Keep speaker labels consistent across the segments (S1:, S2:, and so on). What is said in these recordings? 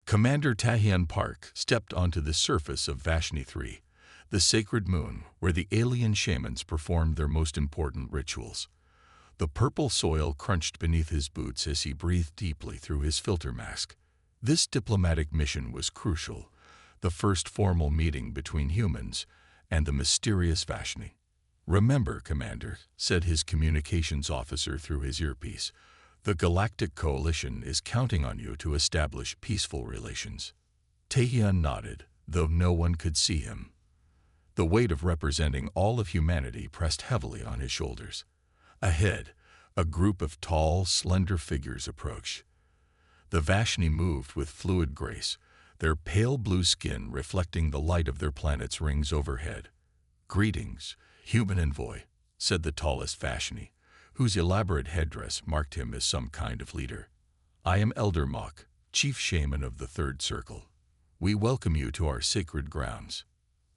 S1: Commander Tahian Park stepped onto the surface of Vashni 3, the sacred moon where the alien shamans performed their most important rituals. The purple soil crunched beneath his boots as he breathed deeply through his filter mask. This diplomatic mission was crucial, the first formal meeting between humans and the mysterious Vashni. "Remember, Commander," said his communications officer through his earpiece, "the Galactic Coalition is counting on you to establish peaceful relations." Tahian nodded, though no one could see him. The weight of representing all of humanity pressed heavily on his shoulders. Ahead, a group of tall, slender figures approached. The Vashni moved with fluid grace, their pale blue skin reflecting the light of their planet's rings overhead. "Greetings, human envoy," said the tallest Vashni, whose elaborate headdress marked him as some kind of leader. "I am Elder Mok, chief shaman of the Third Circle. We welcome you to our sacred grounds."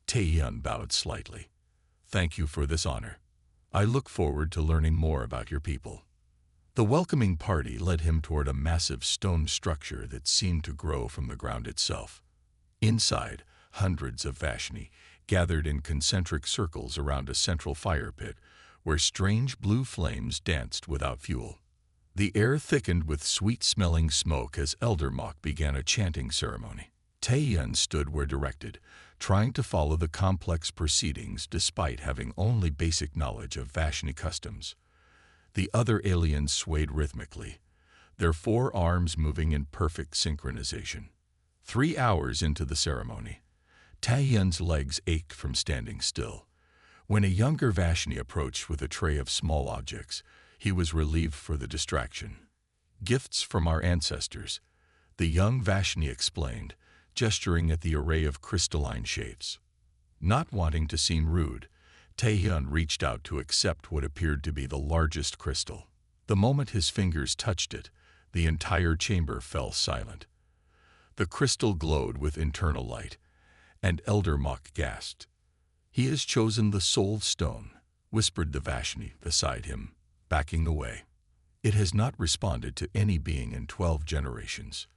S1: Taehyun bowed slightly. "Thank you for this honor. I look forward to learning more about your people." The welcoming party led him toward a massive stone structure that seemed to grow from the ground itself. Inside, hundreds of Vashni gathered in concentric circles around a central fire pit where strange blue flames danced without fuel. The air thickened with sweet-smelling smoke as Elder Mok began a chanting ceremony. Taehyun stood where directed, trying to follow the complex proceedings despite having only basic knowledge of Vashni customs. The other aliens swayed rhythmically, their four arms moving in perfect synchronization. 3 hours into the ceremony, Taehyun's legs ached from standing still. When a younger Vashni approached with a tray of small objects, he was relieved for the distraction. "Gifts from our ancestors," the young Vashni explained, gesturing at the array of crystalline shapes. Not wanting to seem rude, Taehyun reached out to accept what appeared to be the largest crystal. The moment his fingers touched it, the entire chamber fell silent. The crystal glowed with internal light, and Elder Mok gasped. "He has chosen the Soul Stone," whispered the Vashni beside him, backing away. "It has not responded to any being in 12 generations."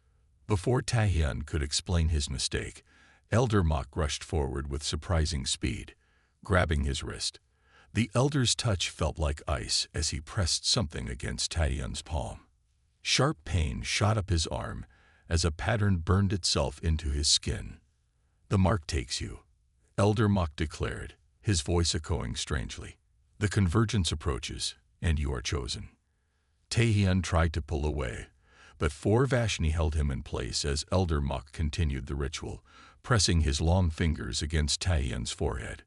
S1: Before Taehyun could explain his mistake, Elder Mok rushed forward with surprising speed, grabbing his wrist. The elder's touch felt like ice as he pressed something against Taehyun's palm. Sharp pain shot up his arm as a pattern burned itself into his skin. "The mark takes you," Elder Mok declared, his voice echoing strangely. "The convergence approaches, and you are chosen." Taehyun tried to pull away, but 4 Vashni held him in place as Elder Mok continued the ritual, pressing his long fingers against Taehyun's forehead.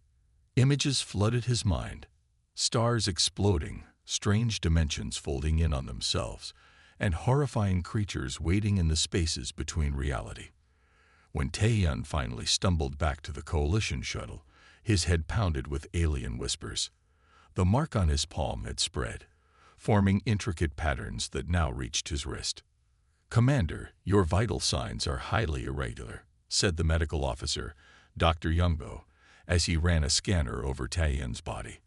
S1: Images flooded his mind, stars exploding, strange dimensions folding in on themselves, and horrifying creatures waiting in the spaces between reality. When Taehyun finally stumbled back to the Coalition shuttle, his head pounded with alien whispers. The mark on his palm had spread, forming intricate patterns that now reached his wrist. "Commander, your vital signs are highly irregular," said the medical officer, Dr. Youngbo, as he ran a scanner over Taehyun's body.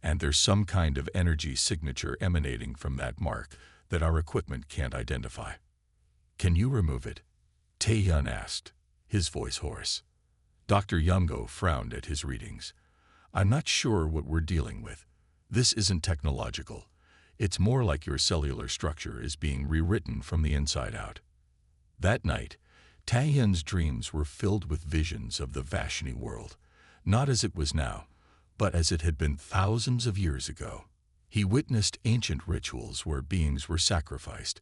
S1: "And there's some kind of energy signature emanating from that mark that our equipment can't identify." "Can you remove it?" Taehyun asked, his voice hoarse. Dr. Youngbo frowned at his readings. "I'm not sure what we're dealing with. This isn't technological. It's more like your cellular structure is being rewritten from the inside out." That night, Taehyun's dreams were filled with visions of the Vashni world, not as it was now, but as it had been thousands of years ago. He witnessed ancient rituals where beings were sacrificed,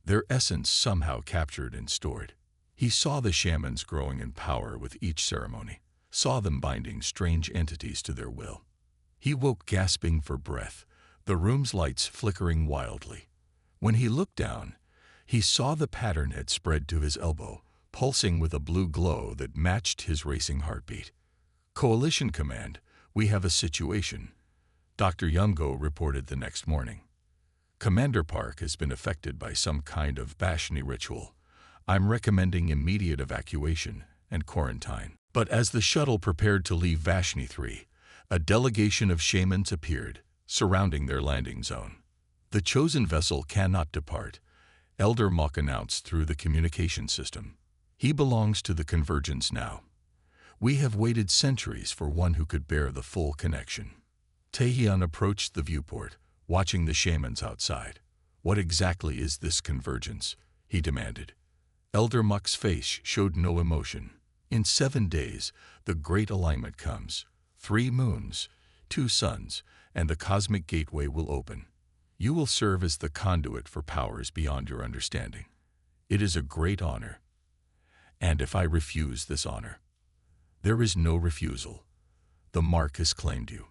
S1: their essence somehow captured and stored. He saw the shamans growing in power with each ceremony, saw them binding strange entities to their will. He woke gasping for breath, the room's lights flickering wildly. When he looked down, he saw the pattern had spread to his elbow, pulsing with a blue glow that matched his racing heartbeat. "Coalition Command, we have a situation," Dr. Younggo reported the next morning. "Commander Park has been affected by some kind of Vashni ritual. I'm recommending immediate evacuation and quarantine." But as the shuttle prepared to leave Vashni 3, a delegation of shamans appeared, surrounding their landing zone. "The chosen vessel cannot depart," Elder Mok announced through the communication system. He belongs to the Convergence now. We have waited centuries for one who could bear the full connection. Taehyun approached the viewport, watching the shamans outside. What exactly is this convergence? He demanded. Elder Muk's face showed no emotion. In 7 days, the great alignment comes. 3 moons, 2 suns, and the cosmic gateway will open. You will serve as the conduit for powers beyond your understanding. It is a great honor. And if I refuse this honor? There is no refusal. The mark has claimed you.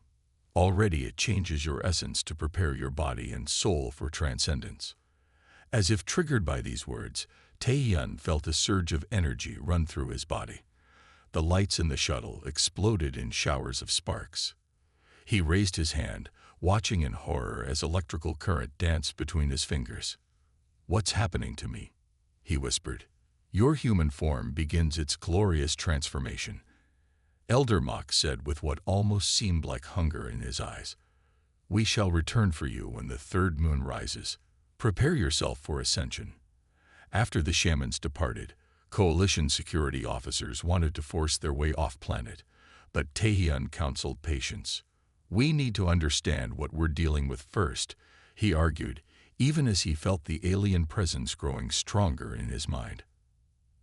S1: Already it changes your essence to prepare your body and soul for transcendence. As if triggered by these words, Taehyun felt a surge of energy run through his body. The lights in the shuttle exploded in showers of sparks. He raised his hand, watching in horror as electrical current danced between his fingers. "What's happening to me?" he whispered. "Your human form begins its glorious transformation," Elder Mok said with what almost seemed like hunger in his eyes. "We shall return for you when the 3rd moon rises. Prepare yourself for ascension." After the shamans departed, coalition security officers wanted to force their way off-planet, but Taehyun counseled patience. "We need to understand what we're dealing with first," he argued, even as he felt the alien presence growing stronger in his mind.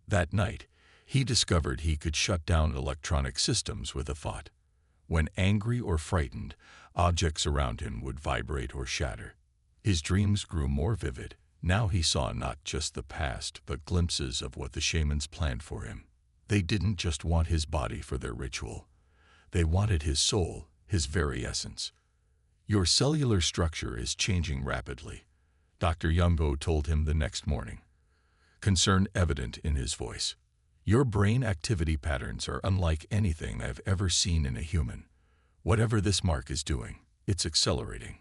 S1: That night, he discovered he could shut down electronic systems with a thought. When angry or frightened, objects around him would vibrate or shatter. His dreams grew more vivid. Now he saw not just the past, but glimpses of what the shamans planned for him. They didn't just want his body for their ritual. They wanted his soul, his very essence. "Your cellular structure is changing rapidly," Dr. Youngbo told him the next morning, concern evident in his voice. "Your brain activity patterns are unlike anything I've ever seen in a human. Whatever this mark is doing, it's accelerating."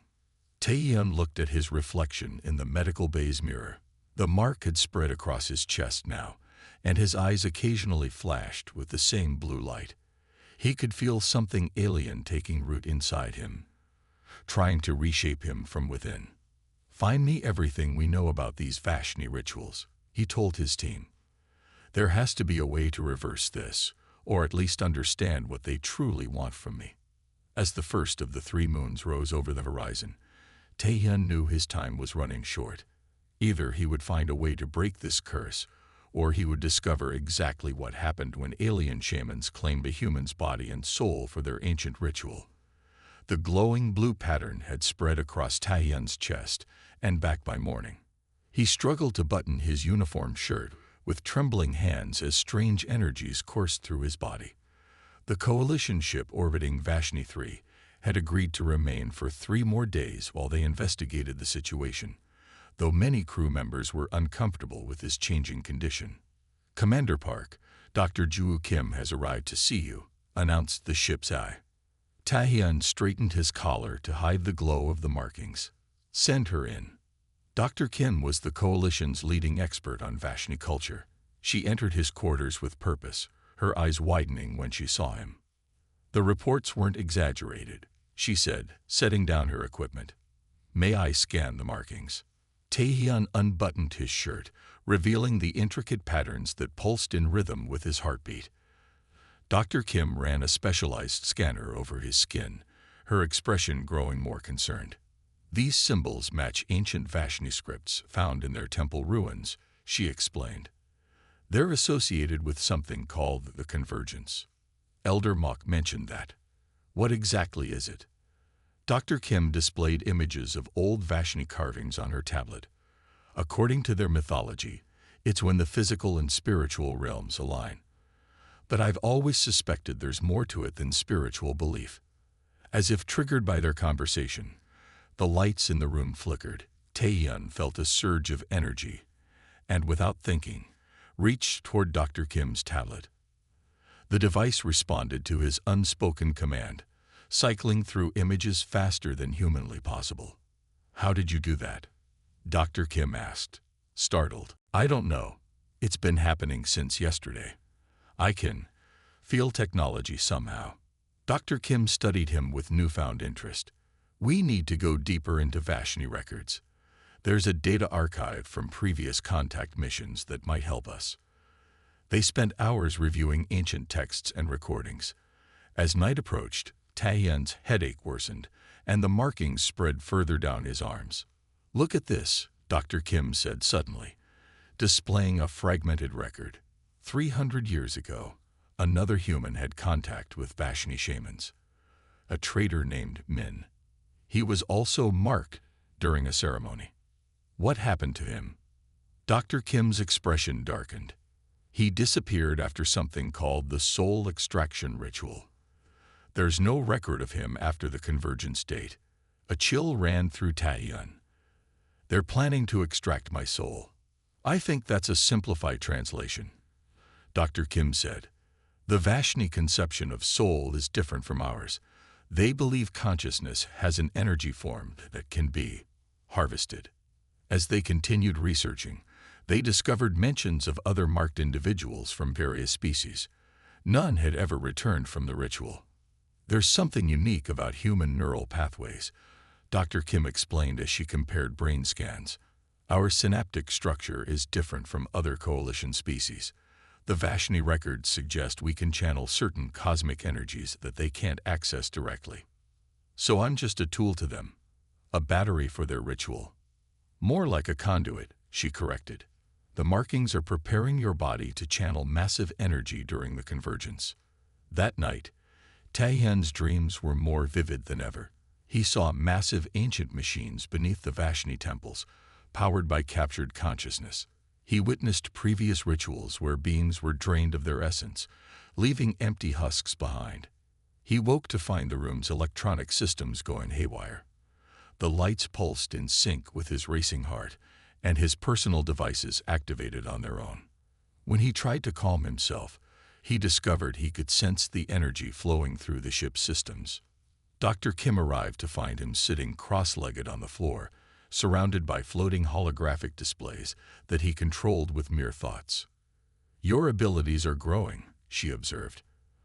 S1: Taehyun looked at his reflection in the medical bay's mirror. The mark had spread across his chest now, and his eyes occasionally flashed with the same blue light. He could feel something alien taking root inside him, trying to reshape him from within. "Find me everything we know about these Vashni rituals," he told his team. "There has to be a way to reverse this, or at least understand what they truly want from me." As the first of the 3 moons rose over the horizon, Taehyun knew his time was running short. Either he would find a way to break this curse, or he would discover exactly what happened when alien shamans claimed a human's body and soul for their ancient ritual. The glowing blue pattern had spread across Taehyun's chest and back by morning. He struggled to button his uniform shirt with trembling hands as strange energies coursed through his body. The coalition ship orbiting Vashni 3 had agreed to remain for 3 more days while they investigated the situation, though many crew members were uncomfortable with this changing condition. "Commander Park, Dr. Joo Kim has arrived to see you," announced the ship's eye. Taehyun straightened his collar to hide the glow of the markings. "Send her in." Dr. Kim was the coalition's leading expert on Vashni culture. She entered his quarters with purpose, her eyes widening when she saw him. "The reports weren't exaggerated," she said, setting down her equipment. "May I scan the markings?" Taehyun unbuttoned his shirt, revealing the intricate patterns that pulsed in rhythm with his heartbeat. Dr. Kim ran a specialized scanner over his skin, her expression growing more concerned. "These symbols match ancient Vashni scripts found in their temple ruins," she explained. "They're associated with something called the Convergence. Elder Mok mentioned that. What exactly is it?" Dr. Kim displayed images of old Vashni carvings on her tablet. "According to their mythology, it's when the physical and spiritual realms align. But I've always suspected there's more to it than spiritual belief." As if triggered by their conversation, the lights in the room flickered. Taehyun felt a surge of energy, and without thinking, reached toward Dr. Kim's tablet. The device responded to his unspoken command, cycling through images faster than humanly possible. "How did you do that?" Dr. Kim asked, startled. "I don't know. It's been happening since yesterday. I can feel technology somehow." Dr. Kim studied him with newfound interest. "We need to go deeper into Vashni records. There's a data archive from previous contact missions that might help us." They spent hours reviewing ancient texts and recordings. As night approached, Taehyun's headache worsened, and the markings spread further down his arms. "Look at this," Dr. Kim said suddenly, displaying a fragmented record. 300 years ago, another human had contact with Vashni shamans. A trader named Min. He was also marked during a ceremony. What happened to him? Dr. Kim's expression darkened. He disappeared after something called the soul extraction ritual. There's no record of him after the convergence date. A chill ran through Taehyun. "They're planning to extract my soul." "I think that's a simplified translation," Dr. Kim said. "The Vashni conception of soul is different from ours. They believe consciousness has an energy form that can be harvested." As they continued researching, they discovered mentions of other marked individuals from various species. None had ever returned from the ritual. "There's something unique about human neural pathways," Dr. Kim explained as she compared brain scans. "Our synaptic structure is different from other coalition species. The Vashni records suggest we can channel certain cosmic energies that they can't access directly. So I'm just a tool to them, a battery for their ritual." "More like a conduit," she corrected. "The markings are preparing your body to channel massive energy during the convergence." That night, Taehyun's dreams were more vivid than ever. He saw massive ancient machines beneath the Vashni temples, powered by captured consciousness. He witnessed previous rituals where beings were drained of their essence, leaving empty husks behind. He woke to find the room's electronic systems going haywire. The lights pulsed in sync with his racing heart, and his personal devices activated on their own. When he tried to calm himself, he discovered he could sense the energy flowing through the ship's systems. Dr. Kim arrived to find him sitting cross-legged on the floor, surrounded by floating holographic displays that he controlled with mere thoughts. "Your abilities are growing," she observed,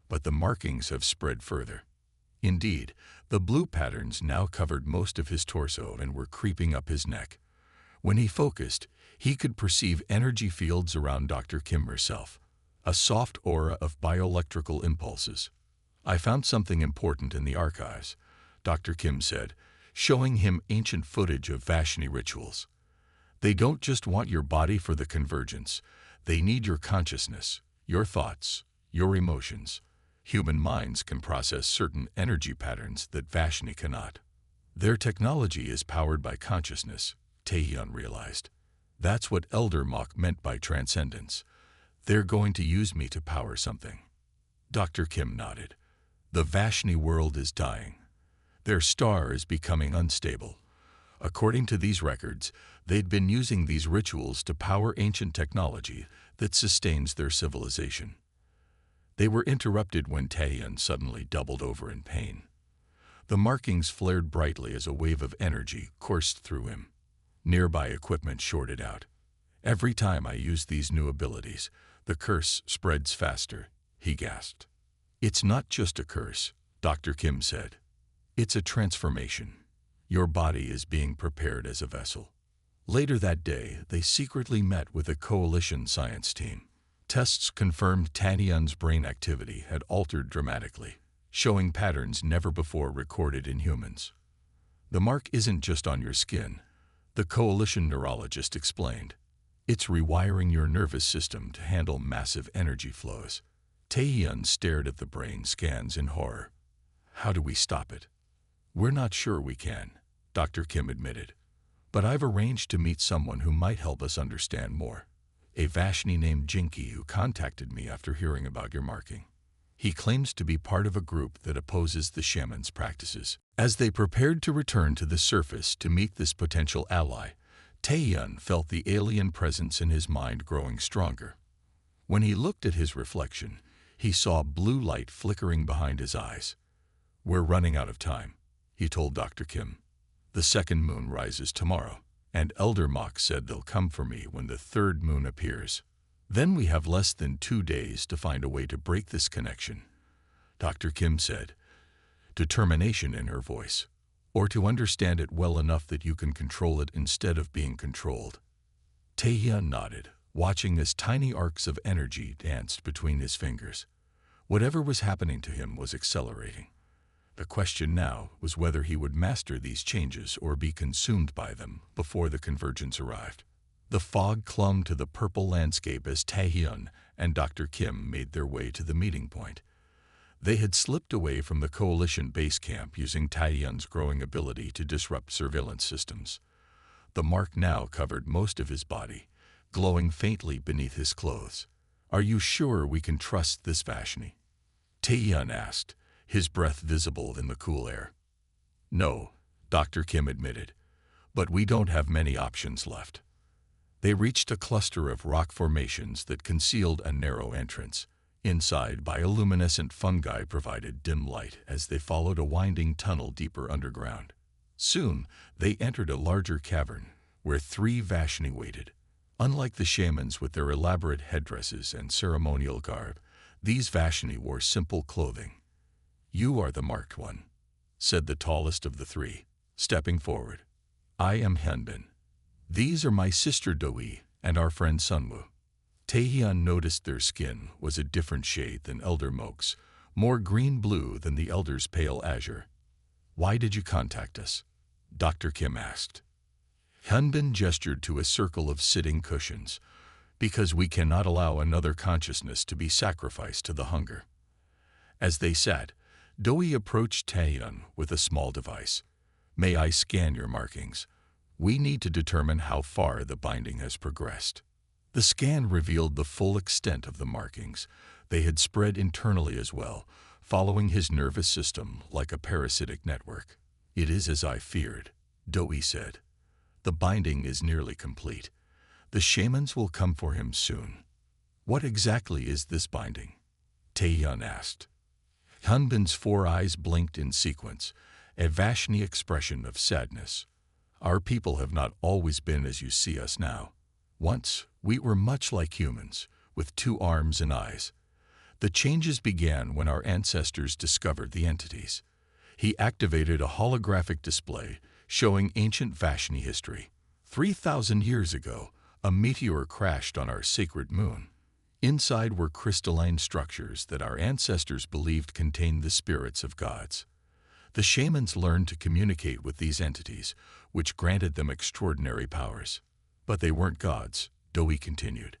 S1: "but the markings have spread further." Indeed, the blue patterns now covered most of his torso and were creeping up his neck. When he focused, he could perceive energy fields around Dr. Kim herself, a soft aura of bioelectrical impulses. "I found something important in the archives," Dr. Kim said, showing him ancient footage of Vashni rituals. "They don't just want your body for the convergence. They need your consciousness, your thoughts, your emotions. Human minds can process certain energy patterns that Vashni cannot." "Their technology is powered by consciousness," Taehyun realized. "That's what Elder Mok meant by transcendence. They're going to use me to power something." Dr. Kim nodded. "The Vashni world is dying. Their star is becoming unstable. According to these records, they'd been using these rituals to power ancient technology that sustains their civilization." They were interrupted when Taehyun suddenly doubled over in pain. The markings flared brightly as a wave of energy coursed through him. Nearby equipment shorted out. "Every time I use these new abilities, the curse spreads faster," he gasped. "It's not just a curse," Dr. Kim said. "It's a transformation. Your body is being prepared as a vessel." Later that day, they secretly met with a coalition science team. Tests confirmed Taehyun's brain activity had altered dramatically, showing patterns never before recorded in humans. "The mark isn't just on your skin," the coalition neurologist explained. "It's rewiring your nervous system to handle massive energy flows." Taehyun stared at the brain scans in horror. "How do we stop it?" "We're not sure we can," Dr. Kim admitted. "But I've arranged to meet someone who might help us understand more. A Vashni named Jinky who contacted me after hearing about your marking. He claims to be part of a group that opposes the Shamans' practices." As they prepared to return to the surface to meet this potential ally, Taehyun felt the alien presence in his mind growing stronger. When he looked at his reflection, he saw blue light flickering behind his eyes. "We're running out of time," he told Dr. Kim. "The second moon rises tomorrow, and Elder Mok said they'll come for me when the third moon appears. Then we have less than 2 days to find a way to break this connection," Dr. Kim said, determination in her voice, "or to understand it well enough that you can control it instead of being controlled." Taehyun nodded, watching as tiny arcs of energy danced between his fingers. Whatever was happening to him was accelerating. The question now was whether he would master these changes or be consumed by them before the convergence arrived. The fog clung to the purple landscape as Taehyun and Dr. Kim made their way to the meeting point. They had slipped away from the coalition base camp using Taehyun's growing ability to disrupt surveillance systems. The mark now covered most of his body, glowing faintly beneath his clothes. "Are you sure we can trust this Vashni?" Taehyun asked, his breath visible in the cool air. "No," Dr. Kim admitted, "but we don't have many options left." They reached a cluster of rock formations that concealed a narrow entrance. Inside, bioluminescent fungi provided dim light as they followed a winding tunnel deeper underground. Soon, they entered a larger cavern, where 3 Vashni waited. Unlike the shamans with their elaborate headdresses and ceremonial garb, these Vashni wore simple clothing. "You are the marked one," said the tallest of the 3, stepping forward. "I am Hyunbin. These are my sister Doi and our friend Sunwoo." Taehyun noticed their skin was a different shade than Elder Mok's, more green-blue than the Elder's pale azure. "Why did you contact us?" Dr. Kim asked. Hyunbin gestured to a circle of sitting cushions. "Because we cannot allow another consciousness to be sacrificed to the hunger." As they sat, Doi approached Taehyun with a small device. "May I scan your markings? We need to determine how far the binding has progressed." The scan revealed the full extent of the markings. They had spread internally as well, following his nervous system like a parasitic network. "It is as I feared," Doi said. "The binding is nearly complete. The shamans will come for him soon." "What exactly is this binding?" Taehyun asked. Hyunbin's 4 eyes blinked in sequence, a Vashni expression of sadness. "Our people have not always been as you see us now. Once, we were much like humans, with 2 arms and eyes. The changes began when our ancestors discovered the entities." He activated a holographic display showing ancient Vashni history. 3,000 years ago, a meteor crashed on our sacred moon. Inside were crystalline structures that our ancestors believed contained the spirits of gods. The shamans learned to communicate with these entities, which granted them extraordinary powers. "But they weren't gods," Doi continued.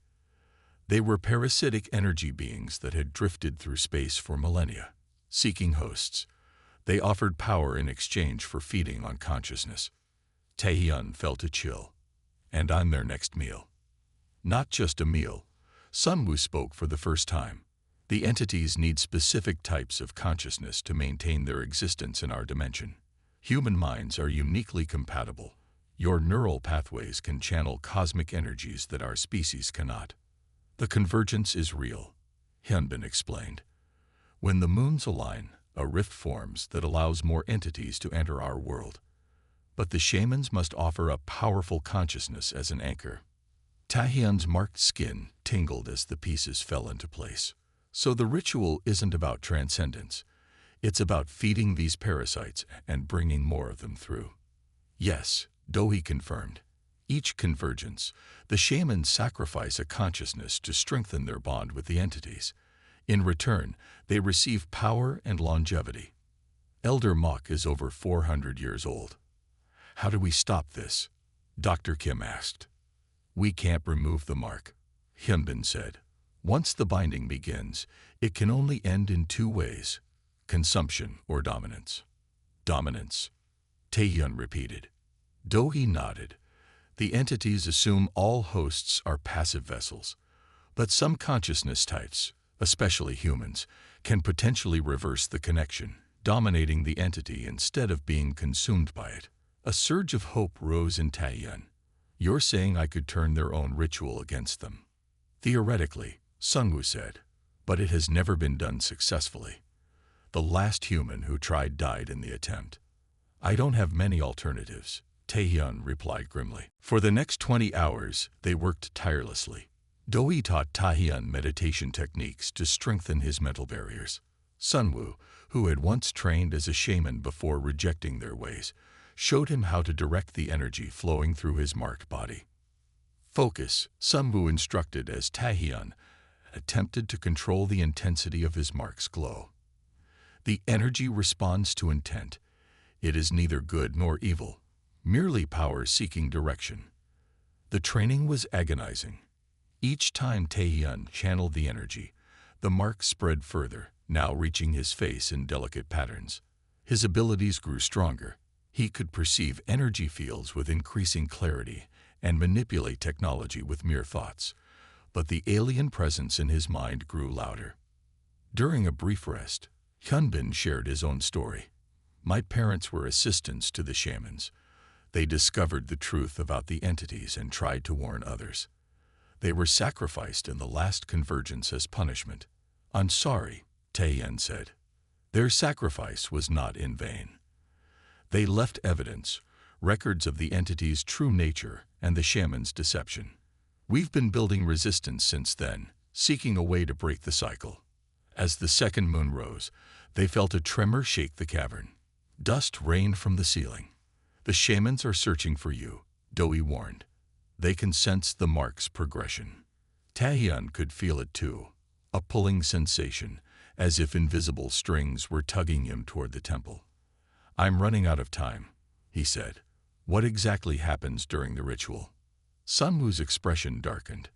S1: "They were parasitic energy beings that had drifted through space for millennia, seeking hosts. They offered power in exchange for feeding on consciousness." Taehyun felt a chill. "And I'm their next meal." "Not just a meal." Sunwoo spoke for the first time. "The entities need specific types of consciousness to maintain their existence in our dimension. Human minds are uniquely compatible. Your neural pathways can channel cosmic energies that our species cannot." "The convergence is real," Hyunbin explained. "When the moons align, a rift forms that allows more entities to enter our world. But the shamans must offer a powerful consciousness as an anchor." Taehyun's marked skin tingled as the pieces fell into place. "So the ritual isn't about transcendence. It's about feeding these parasites and bringing more of them through." "Yes," Doi confirmed. "Each convergence, the shamans sacrifice a consciousness to strengthen their bond with the entities. In return, they receive power and longevity. Elder Mok is over 400 years old." "How do we stop this?" Dr. Kim asked. "We can't remove the mark," Hyunbin said. "Once the binding begins, it can only end in 2 ways: consumption or dominance." "Dominance," Taehyun repeated. Doi nodded. "The entities assume all hosts are passive vessels. But some consciousness types, especially humans, can potentially reverse the connection, dominating the entity instead of being consumed by it." A surge of hope rose in Taehyun. "You're saying I could turn their own ritual against them?" "Theoretically," Sunwoo said, "but it has never been done successfully. The last human who tried died in the attempt." "I don't have many alternatives," Taehyun replied grimly. For the next 20 hours, they worked tirelessly. Doi taught Taehyun meditation techniques to strengthen his mental barriers. Sunwoo, who had once trained as a shaman before rejecting their ways, showed him how to direct the energy flowing through his marked body. Focus, Sun Wu instructed as Taehyun attempted to control the intensity of his mark's glow. The energy responds to intent. It is neither good nor evil, merely power seeking direction. The training was agonizing. Each time Taehyun channeled the energy, the mark spread further, now reaching his face in delicate patterns. His abilities grew stronger. He could perceive energy fields with increasing clarity and manipulate technology with mere thoughts. But the alien presence in his mind grew louder. During a brief rest, Hyunbin shared his own story. My parents were assistants to the Shamans. They discovered the truth about the entities and tried to warn others. They were sacrificed in the last convergence as punishment. I'm sorry, Taehyun said. Their sacrifice was not in vain. They left evidence, records of the entity's true nature and the shaman's deception. We've been building resistance since then, seeking a way to break the cycle. As the second moon rose, they felt a tremor shake the cavern. Dust rained from the ceiling. The shamans are searching for you, Doi warned. They can sense the mark's progression. Taehyun could feel it too, a pulling sensation, as if invisible strings were tugging him toward the temple. I'm running out of time, he said. What exactly happens during the ritual? Sun Wu's expression darkened.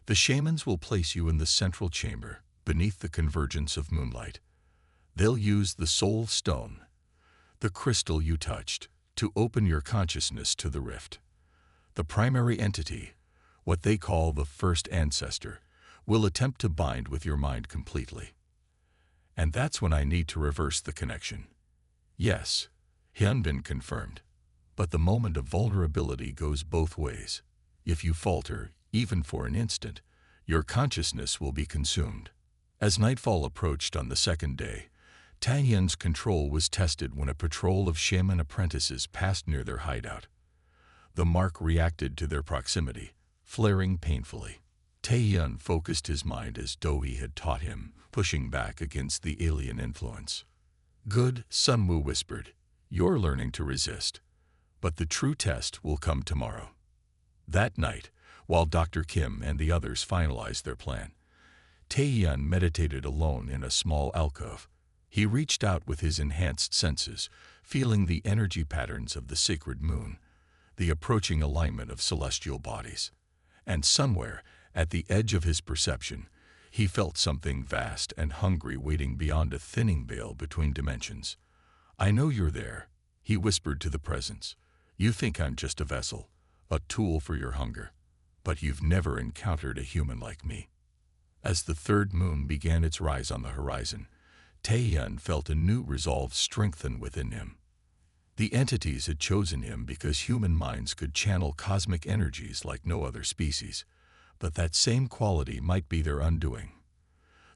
S1: The shamans will place you in the central chamber, beneath the convergence of moonlight. They'll use the soul stone, the crystal you touched, to open your consciousness to the rift. The primary entity, what they call the first ancestor, will attempt to bind with your mind completely. And that's when I need to reverse the connection. Yes, Hyunbin confirmed. But the moment of vulnerability goes both ways. If you falter, even for an instant, your consciousness will be consumed. As nightfall approached on the second day, Taehyun's control was tested when a patrol of shaman apprentices passed near their hideout. The mark reacted to their proximity, flaring painfully. Taehyun focused his mind as Doi had taught him, pushing back against the alien influence. Good, Sun Wu whispered. You're learning to resist. But the true test will come tomorrow. That night, while Dr. Kim and the others finalized their plan, Taehyun meditated alone in a small alcove. He reached out with his enhanced senses, feeling the energy patterns of the sacred moon, the approaching alignment of celestial bodies. And somewhere, at the edge of his perception, he felt something vast and hungry waiting beyond a thinning veil between dimensions. I know you're there, he whispered to the presence. You think I'm just a vessel, a tool for your hunger, but you've never encountered a human like me. As the third moon began its rise on the horizon, Taehyun felt a new resolve strengthen within him. The entities had chosen him because human minds could channel cosmic energies like no other species, but that same quality might be their undoing.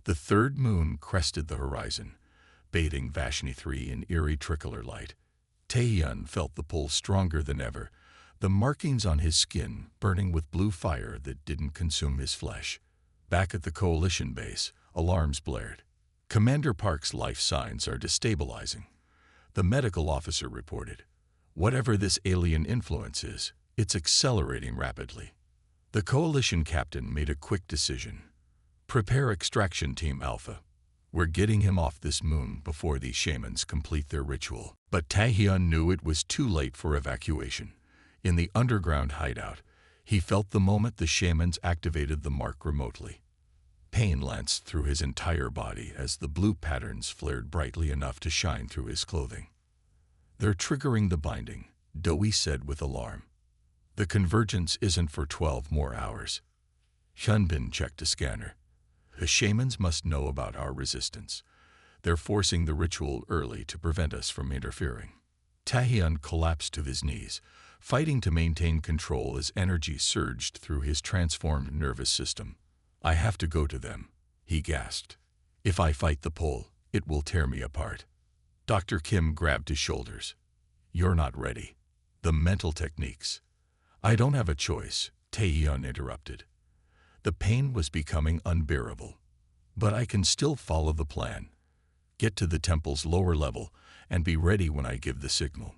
S1: The third moon crested the horizon, bathing Vashni 3 in eerie tricolor light. Taehyun felt the pull stronger than ever, the markings on his skin burning with blue fire that didn't consume his flesh. Back at the coalition base, alarms blared. Commander Park's life signs are destabilizing, the medical officer reported. Whatever this alien influence is, it's accelerating rapidly. The coalition captain made a quick decision. Prepare extraction team Alpha. We're getting him off this moon before these shamans complete their ritual. But Taehyun knew it was too late for evacuation. In the underground hideout, he felt the moment the shamans activated the mark remotely. Pain lanced through his entire body as the blue patterns flared brightly enough to shine through his clothing. They're triggering the binding, Doi said with alarm. The convergence isn't for 12 more hours. Hyunbin checked a scanner. The shamans must know about our resistance. They're forcing the ritual early to prevent us from interfering. Taehyun collapsed to his knees, fighting to maintain control as energy surged through his transformed nervous system. I have to go to them, he gasped. If I fight the pull, it will tear me apart. Dr. Kim grabbed his shoulders. You're not ready. The mental techniques. I don't have a choice, Taehyun interrupted. The pain was becoming unbearable. But I can still follow the plan. Get to the temple's lower level and be ready when I give the signal.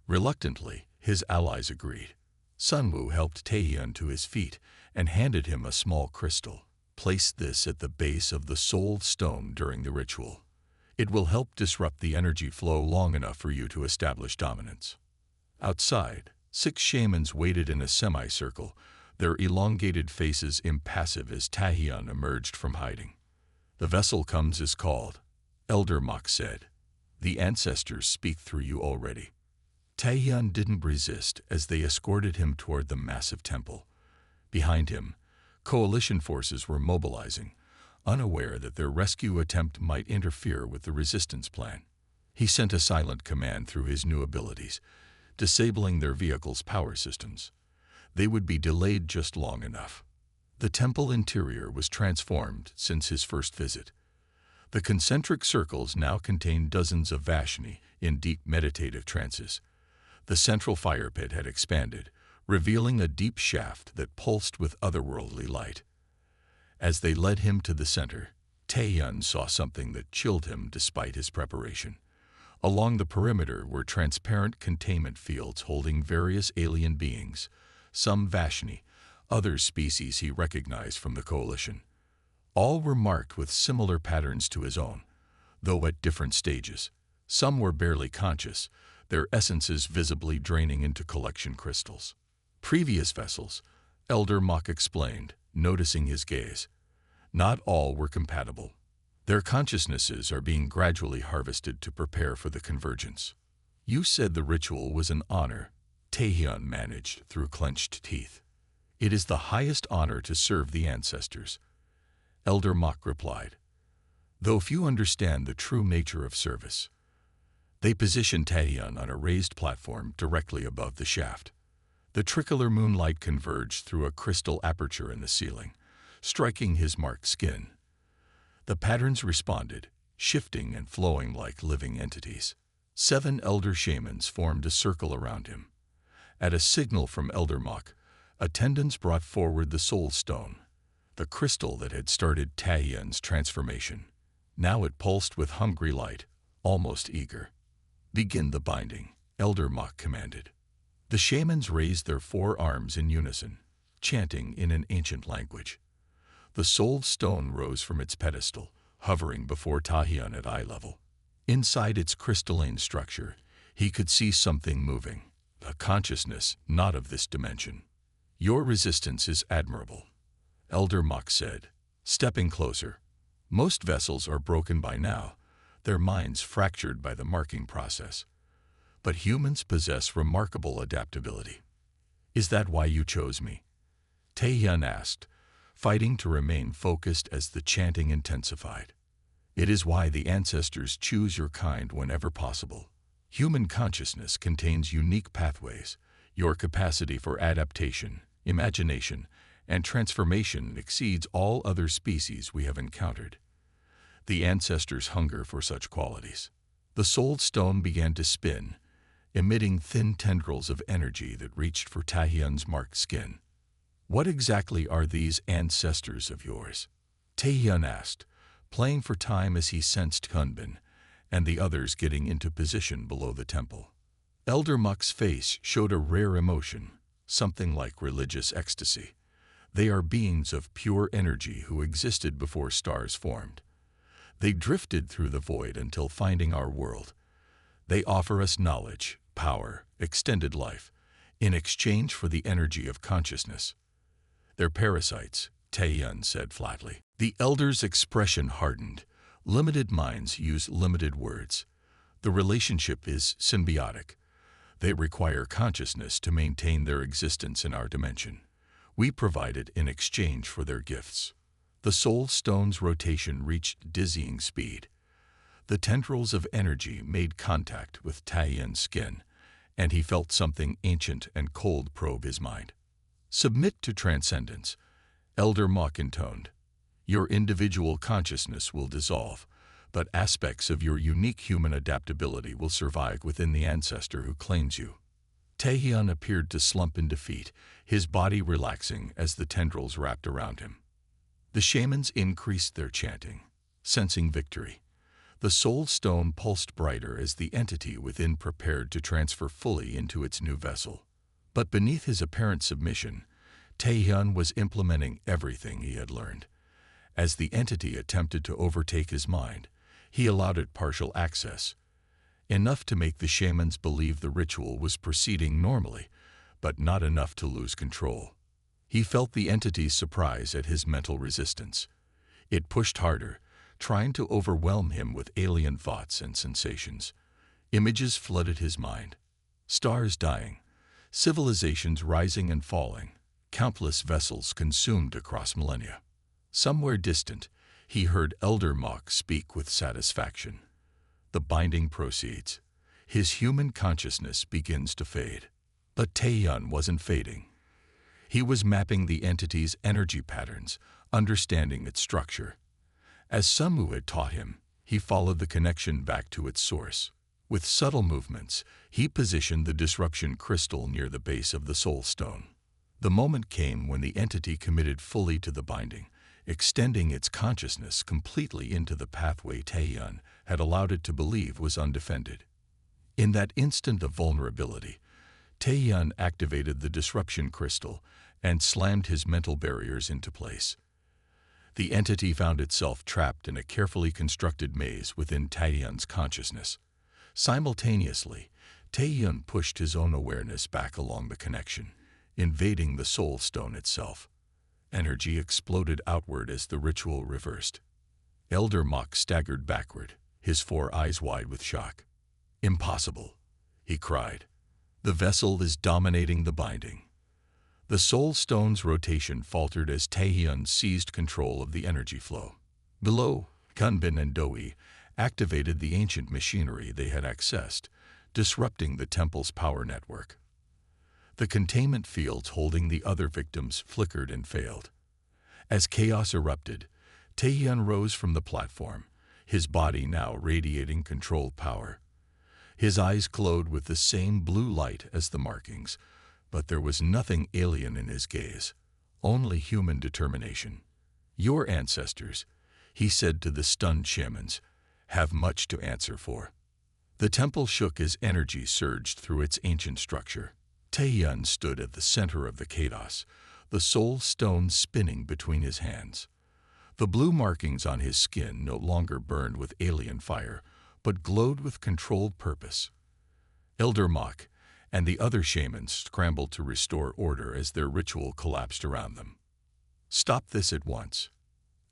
S1: Reluctantly, his allies agreed. Sunwoo helped Taehyun to his feet and handed him a small crystal. Place this at the base of the soul stone during the ritual. It will help disrupt the energy flow long enough for you to establish dominance. Outside, 6 shamans waited in a semicircle, their elongated faces impassive as Taehyun emerged from hiding. "The vessel comes as called," Elder Mok said. "The ancestors speak through you already." Taehyun didn't resist as they escorted him toward the massive temple. Behind him, coalition forces were mobilizing, unaware that their rescue attempt might interfere with the resistance plan. He sent a silent command through his new abilities, disabling their vehicle's power systems. They would be delayed just long enough. The temple interior was transformed since his first visit. The concentric circles now contained dozens of Vashni in deep meditative trances. The central fire pit had expanded, revealing a deep shaft that pulsed with otherworldly light. As they led him to the center, Taehyun saw something that chilled him despite his preparation. Along the perimeter were transparent containment fields holding various alien beings, some Vashni, other species he recognized from the coalition. All were marked with similar patterns to his own, though at different stages. Some were barely conscious, their essences visibly draining into collection crystals. Previous vessels, Elder Mok explained, noticing his gaze. Not all were compatible. Their consciousnesses are being gradually harvested to prepare for the convergence. "You said the ritual was an honor," Taehyun managed through clenched teeth. "It is the highest honor to serve the ancestors," Elder Mok replied, "though few understand the true nature of service." They positioned Taehyun on a raised platform directly above the shaft. The tricolor moonlight converged through a crystal aperture in the ceiling, striking his marked skin. The patterns responded, shifting and flowing like living entities. 7 elder shamans formed a circle around him. At a signal from Elder Mok, attendants brought forward the soul stone, the crystal that had started Taehyun's transformation. Now it pulsed with hungry light, almost eager. "Begin the binding," Elder Mok commanded. The shamans raised their 4 arms in unison, chanting in an ancient language. The soul stone rose from its pedestal, hovering before Taehyun at eye level. Inside its crystalline structure, he could see something moving, a consciousness not of this dimension. "Your resistance is admirable," Elder Mok said, stepping closer. "Most vessels are broken by now, their minds fractured by the marking process. But humans possess remarkable adaptability." "Is that why you chose me?" Taehyun asked, fighting to remain focused as the chanting intensified. "It is why the ancestors choose your kind whenever possible. Human consciousness contains unique pathways. Your capacity for adaptation, imagination, and transformation exceeds all other species we have encountered. The ancestors hunger for such qualities." The soul stone began to spin, emitting thin tendrils of energy that reached for Taehyun's marked skin. "What exactly are these ancestors of yours?" Taehyun asked, playing for time as he sensed Kunbin and the others getting into position below the temple. Elder Mok's face showed a rare emotion, something like religious ecstasy. "They are beings of pure energy who existed before stars formed. They drifted through the void until finding our world. They offer us knowledge, power, extended life, in exchange for the energy of consciousness." "They're parasites," Taehyun said flatly. The elder's expression hardened. "Limited minds use limited words. The relationship is symbiotic. They require consciousness to maintain their existence in our dimension. We provide it in exchange for their gifts." The soul stone's rotation reached dizzying speed. The tendrils of energy made contact with Taehyun's skin, and he felt something ancient and cold probe his mind. "Submit to transcendence," Elder Mok intoned. "Your individual consciousness will dissolve, but aspects of your unique human adaptability will survive within the ancestor who claims you." Taehyun appeared to slump in defeat, his body relaxing as the tendrils wrapped around him. The shamans increased their chanting, sensing victory. The soul stone pulsed brighter as the entity within prepared to transfer fully into its new vessel. But beneath his apparent submission, Taehyun was implementing everything he had learned. As the entity attempted to overtake his mind, he allowed it partial access, enough to make the shamans believe the ritual was proceeding normally, but not enough to lose control. He felt the entity's surprise at his mental resistance. It pushed harder, trying to overwhelm him with alien thoughts and sensations. Images flooded his mind. Stars dying, civilizations rising and falling, countless vessels consumed across millennia. Somewhere distant, he heard Elder Mok speak with satisfaction. The binding proceeds. His human consciousness begins to fade. But Taehyun wasn't fading. He was mapping the entity's energy patterns, understanding its structure. As Samu had taught him, he followed the connection back to its source. With subtle movements, he positioned the disruption crystal near the base of the soul stone. The moment came when the entity committed fully to the binding, extending its consciousness completely into the pathway Taehyun had allowed it to believe was undefended. In that instant of vulnerability, Taehyun activated the disruption crystal and slammed his mental barriers into place. The entity found itself trapped in a carefully constructed maze within Taehyun's consciousness. Simultaneously, Taehyun pushed his own awareness back along the connection, invading the soul stone itself. Energy exploded outward as the ritual reversed. Elder Mok staggered backward, his 4 eyes wide with shock. "Impossible," he cried. "The vessel is dominating the binding." The soul stone's rotation faltered as Taehyun seized control of the energy flow. Below, Kunbin and Doi activated the ancient machinery they had accessed, disrupting the temple's power network. The containment fields holding the other victims flickered and failed. As chaos erupted, Taehyun rose from the platform, his body now radiating controlled power. His eyes glowed with the same blue light as the markings, but there was nothing alien in his gaze, only human determination. "Your ancestors," he said to the stunned shamans, "have much to answer for." The temple shook as energy surged through its ancient structure. Taehyun stood at the center of the chaos, the soul stone spinning between his hands. The blue markings on his skin no longer burned with alien fire, but glowed with controlled purpose. Elder Mok and the other shamans scrambled to restore order as their ritual collapsed around them. "Stop this at once,"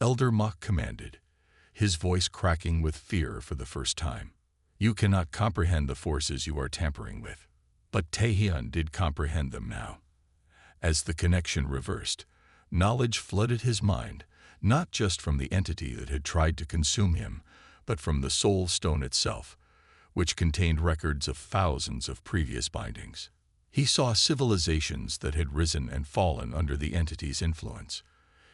S1: Elder Mok commanded, his voice cracking with fear for the first time. "You cannot comprehend the forces you are tampering with." But Taehyun did comprehend them now. As the connection reversed, knowledge flooded his mind, not just from the entity that had tried to consume him, but from the soul stone itself, which contained records of thousands of previous bindings. He saw civilizations that had risen and fallen under the entity's influence.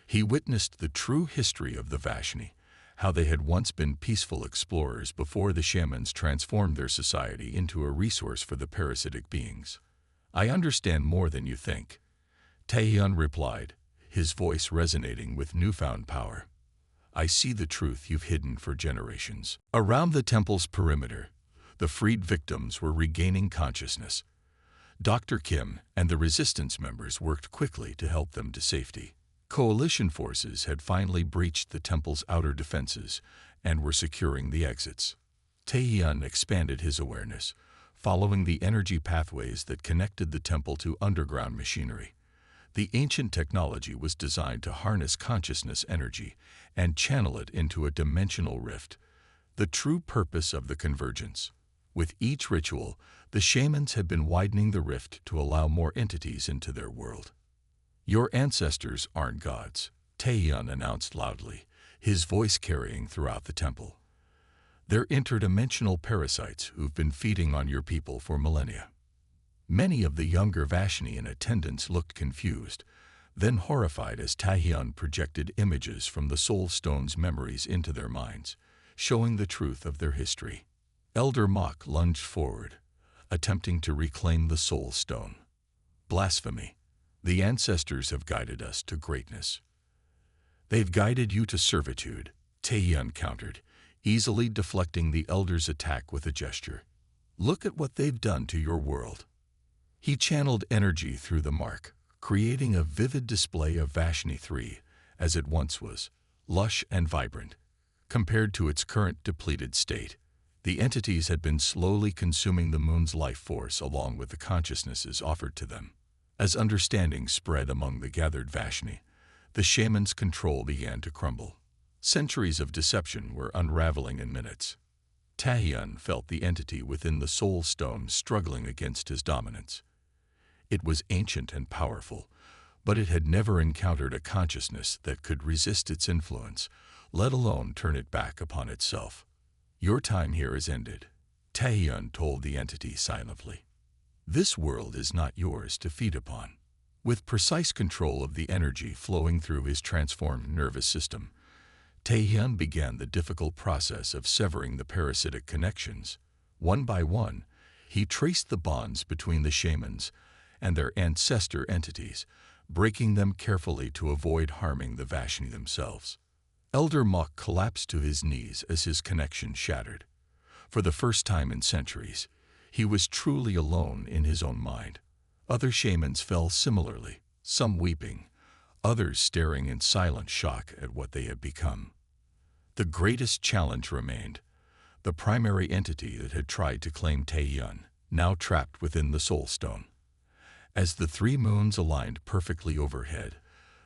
S1: He witnessed the true history of the Vashni, how they had once been peaceful explorers before the shamans transformed their society into a resource for the parasitic beings. "I understand more than you think," Taehyun replied, his voice resonating with newfound power. "I see the truth you've hidden for generations." Around the temple's perimeter, the freed victims were regaining consciousness. Dr. Kim and the resistance members worked quickly to help them to safety. Coalition forces had finally breached the temple's outer defenses and were securing the exits. Taehyun expanded his awareness, following the energy pathways that connected the temple to underground machinery. The ancient technology was designed to harness consciousness energy and channel it into a dimensional rift, the true purpose of the convergence. With each ritual, the shamans had been widening the rift to allow more entities into their world. "Your ancestors aren't gods," Taehyun announced loudly, his voice carrying throughout the temple. "They're interdimensional parasites who've been feeding on your people for millennia." Many of the younger Vashni in attendance looked confused, then horrified as Taehyun projected images from the Soul Stone's memories into their minds, showing the truth of their history. Elder Mok lunged forward, attempting to reclaim the Soul Stone. "Blasphemy. The ancestors have guided us to greatness." "They've guided you to servitude," Taehyun countered, easily deflecting the elder's attack with a gesture. "Look at what they've done to your world." He channeled energy through the mark, creating a vivid display of Vashni 3, as it once was, lush and vibrant. Compared to its current depleted state, the entities had been slowly consuming the moon's life force along with the consciousnesses offered to them. As understanding spread among the gathered Vashni, the shaman's control began to crumble. Centuries of deception were unraveling in minutes. Tahian felt the entity within the soul stone struggling against his dominance. It was ancient and powerful, but it had never encountered a consciousness that could resist its influence, let alone turn it back upon itself. "Your time here is ended," Tahian told the entity silently. "This world is not yours to feed upon." With precise control of the energy flowing through his transformed nervous system, Tahian began the difficult process of severing the parasitic connections. One by one, he traced the bonds between the shamans and their ancestor entities, breaking them carefully to avoid harming the Vashni themselves. Elder Mok collapsed to his knees as his connection shattered. For the first time in centuries, he was truly alone in his own mind. Other shamans fell similarly, some weeping, others staring in silent shock at what they had become. The greatest challenge remained: the primary entity that had tried to claim Taehyun, now trapped within the Soul Stone. As the three moons aligned perfectly overhead,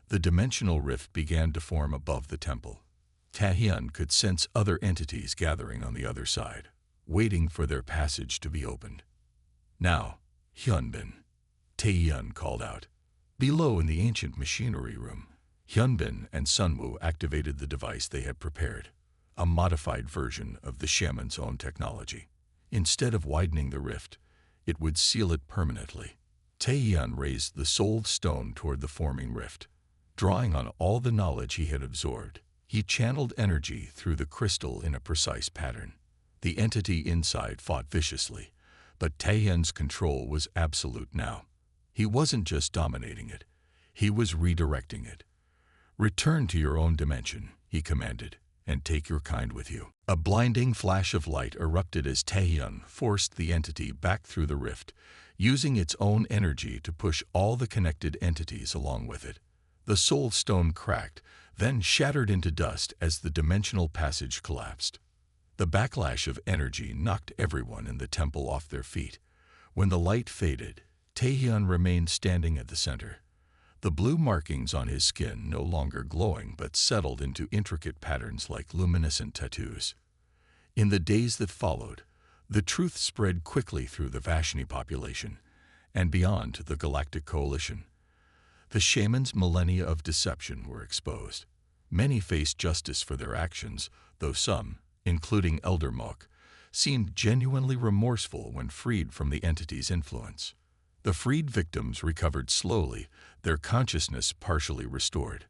S1: the dimensional rift began to form above the temple. Taehyun could sense other entities gathering on the other side, waiting for their passage to be opened. "Now, Hyunbin," Taehyun called out. Below in the ancient machinery room, Hyunbin and Sunwoo activated the device they had prepared, a modified version of the shaman's own technology. Instead of widening the rift, it would seal it permanently. Taehyun raised the soul stone toward the forming rift. Drawing on all the knowledge he had absorbed, he channeled energy through the crystal in a precise pattern. The entity inside fought viciously, but Taehyun's control was absolute now. He wasn't just dominating it, he was redirecting it. "Return to your own dimension," he commanded, "and take your kind with you." A blinding flash of light erupted as Taehyun forced the entity back through the rift, using its own energy to push all the connected entities along with it. The soul stone cracked, then shattered into dust as the dimensional passage collapsed. The backlash of energy knocked everyone in the temple off their feet. When the light faded, Taehyun remained standing at the center. The blue markings on his skin no longer glowing but settled into intricate patterns like luminescent tattoos. In the days that followed, the truth spread quickly through the Vashni population and beyond to the Galactic Coalition. The shamans' millennia of deception were exposed. Many faced justice for their actions, though some, including Elder Mok, seemed genuinely remorseful when freed from the entity's influence. The freed victims recovered slowly, their consciousness partially restored.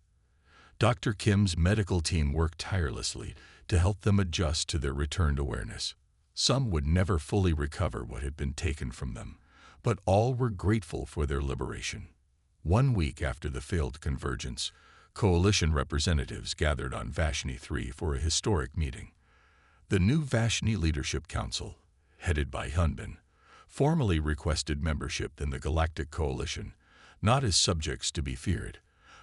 S1: Dr. Kim's medical team worked tirelessly to help them adjust to their returned awareness. Some would never fully recover what had been taken from them, but all were grateful for their liberation. 1 week after the failed convergence, Coalition representatives gathered on Vashni 3 for a historic meeting. The new Vashni Leadership Council, headed by Hyunbin, formally requested membership in the Galactic Coalition, not as subjects to be feared,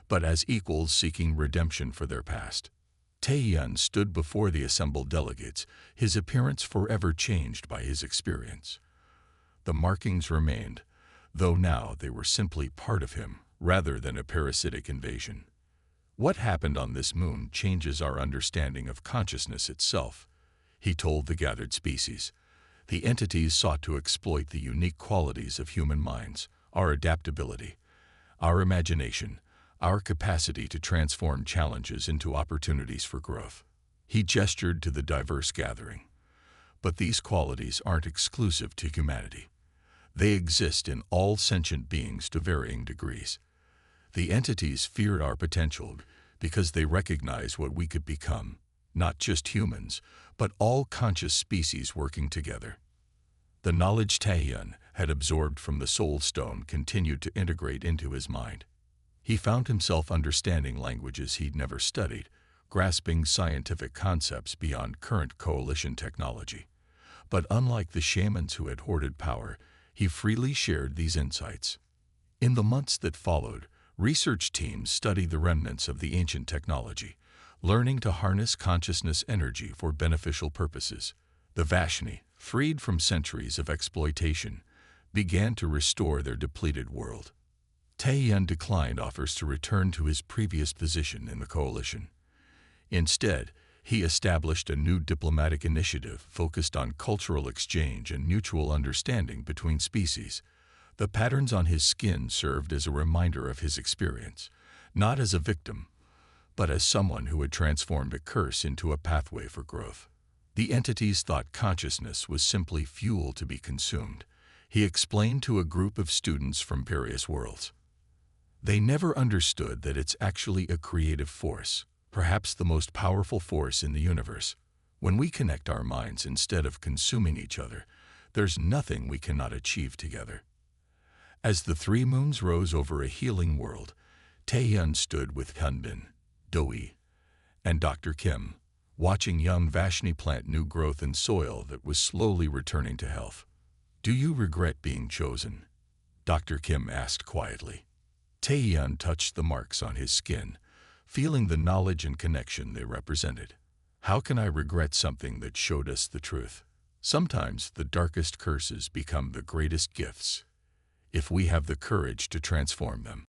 S1: but as equals seeking redemption for their past. Taehyun stood before the assembled delegates, his appearance forever changed by his experience. The markings remained, though now they were simply part of him rather than a parasitic invasion. "What happened on this moon changes our understanding of consciousness itself," he told the gathered species. "The entities sought to exploit the unique qualities of human minds, our adaptability, our imagination, our capacity to transform challenges into opportunities for growth." He gestured to the diverse gathering. "But these qualities aren't exclusive to humanity. They exist in all sentient beings to varying degrees. The entities feared our potential because they recognize what we could become, not just humans, but all conscious species working together." The knowledge Taehyun had absorbed from the Soul Stone continued to integrate into his mind. He found himself understanding languages he'd never studied, grasping scientific concepts beyond current coalition technology. But unlike the shamans who had hoarded power, he freely shared these insights. In the months that followed, research teams studied the remnants of the ancient technology, learning to harness consciousness energy for beneficial purposes. The Vashni, freed from centuries of exploitation, began to restore their depleted world. Taeyeon declined offers to return to his previous position in the coalition. Instead, he established a new diplomatic initiative focused on cultural exchange and mutual understanding between species. The patterns on his skin served as a reminder of his experience, not as a victim, but as someone who had transformed a curse into a pathway for growth. The entities thought consciousness was simply fuel to be consumed, he explained to a group of students from various worlds. They never understood that it's actually a creative force, perhaps the most powerful force in the universe. When we connect our minds instead of consuming each other, there's nothing we cannot achieve together. As the three moons rose over a healing world, Taeyeon stood with Hyunbin, Doi, and Dr. Kim, watching young Vashni plant new growth in soil that was slowly returning to health. "Do you regret being chosen?" Dr. Kim asked quietly. Taeyeon touched the marks on his skin, feeling the knowledge and connection they represented. "How can I regret something that showed us the truth? Sometimes the darkest curses become the greatest gifts, if we have the courage to transform them."